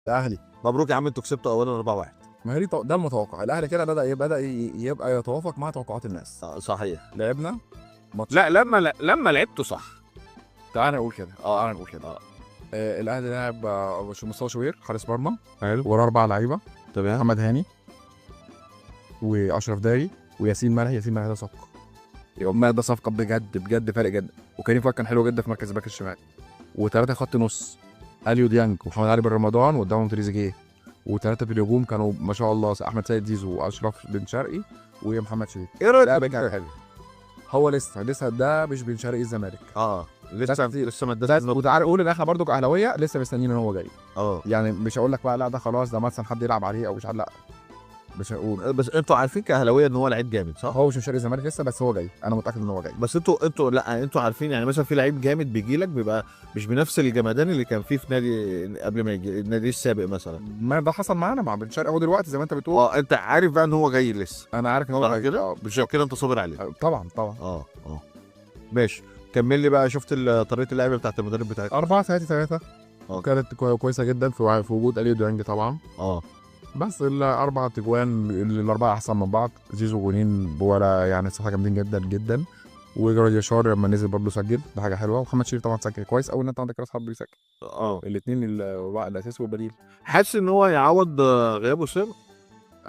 الاهلي. مبروك يا عم، انتوا كسبتوا اولا 4-1. ما هي ده المتوقع. الاهلي كده بدا يبقى يتوافق مع توقعات الناس. صحيح. لعبنا ماتش. لا لما لعبته صح. تعالى نقول كده. انا نقول كده. الاهلي لعب مصطفى شوبير حارس مرمى. حلو. وراه 4 لعيبه. تمام. محمد هاني واشرف داري وياسين ملحي. ياسين ملحي ده صفقه. يوم ده صفقه بجد بجد فارق جدا. وكريم فؤاد كان حلو جدا في مركز الباك الشمال. وثلاثه خط نص، اليو ديانج ومحمد علي بن رمضان وقدامهم تريزيجيه. وثلاثه في الهجوم كانوا ما شاء الله، احمد سيد زيزو واشرف بن شرقي ومحمد شريف. ايه رايك لا في بجد حلو. هو لسه ده مش بن شرقي الزمالك. لسه ما اداش. وتعالى قول ان احنا برضو كاهلاويه لسه مستنيين ان هو جاي. اه يعني مش هقول لك بقى لا ده خلاص ده مثلا حد يلعب عليه او مش عارف، لا مش هقول. بس انتوا عارفين كاهلاويه ان هو لعيب جامد، صح؟ هو مش من شرقي الزمالك لسه، بس هو جاي، انا متاكد ان هو جاي. بس انتوا عارفين، يعني مثلا في لعيب جامد بيجي لك بيبقى مش بنفس الجمدان اللي كان فيه في نادي قبل ما يجي النادي السابق مثلا. ما ده حصل معانا مع بن شرقي اهو دلوقتي زي ما انت بتقول. انت عارف بقى ان هو جاي لسه. انا عارف ان هو جاي كده مش كده، انت صابر عليه. طبعا. ماشي. كمل لي بقى. شفت طريقه اللعب بتاعت المدرب بتاعتك؟ 4-3-3 كانت كويسه جدا في وجود اليو ديانج طبعا. بس الاربع تجوان الاربعه احسن من بعض. زيزو جونين بولا يعني صراحه جامدين جدا جدا. وجراديشار لما نزل برضه سجل، ده حاجه حلوه. ومحمد شريف طبعا سجل كويس قوي ان انت عندك راس حرب بيسجل. الاثنين الاساسي والبديل. حاسس ان هو يعوض غياب وسام؟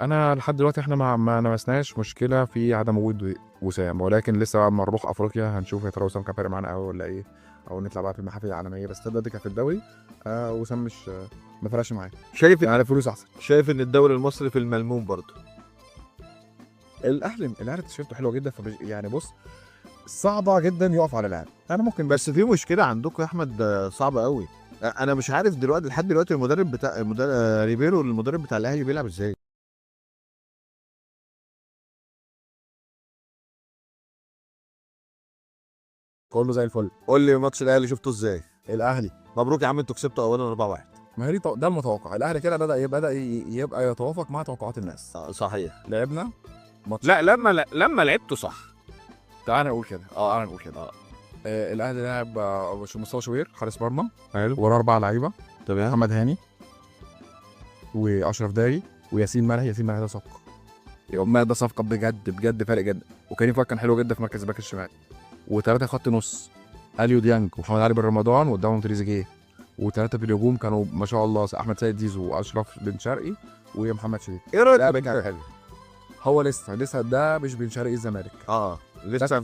انا لحد دلوقتي احنا ما لمسناش مشكله في عدم وجود وسام، ولكن لسه بقى نروح افريقيا هنشوف يا ترى وسام كان فارق معانا قوي ولا ايه، او نطلع بقى في المحافل العالميه. بس دلوقتي كان في الدوري وسام مش ما فرقش معايا. شايف يعني فلوس احسن. شايف ان الدوري المصري في الملموم برضه. الاهلي تيشيرته حلوه جدا، يعني بص صعبه جدا يقف على اللاعب. انا ممكن بس في مشكله عندكم يا احمد صعبه قوي. انا مش عارف دلوقتي لحد دلوقتي المدرب بتاع ريبيرو، المدرب بتاع الاهلي، بيلعب ازاي؟ كله زي الفل. قول لي ماتش الاهلي شفته ازاي؟ الاهلي. مبروك يا عم، انتوا كسبتوا اولا 4-1. ما هي ده المتوقع. الاهلي كده بدا يبقى يتوافق مع توقعات الناس. صحيح. لعبنا ماتش. لا لما لعبته صح. تعالى نقول كده. انا نقول كده. الاهلي لعب مصطفى شوبير حارس مرمى. حلو. وراه 4 لعيبه. تمام. محمد هاني واشرف داري وياسين ملحي. ياسين ملحي ده صفقه. يوم ده صفقه بجد بجد فارق جدا. وكريم فؤاد كان حلو جدا في مركز الباك الشمال. وثلاثه خط نص، اليو ديانج ومحمد علي بن رمضان وقدامهم تريزيجيه. وثلاثه في الهجوم كانوا ما شاء الله، احمد سيد زيزو واشرف بن شرقي ومحمد شريف. ايه رايك؟ لا بجد حلو. هو لسه ده مش بن شرقي الزمالك. لسه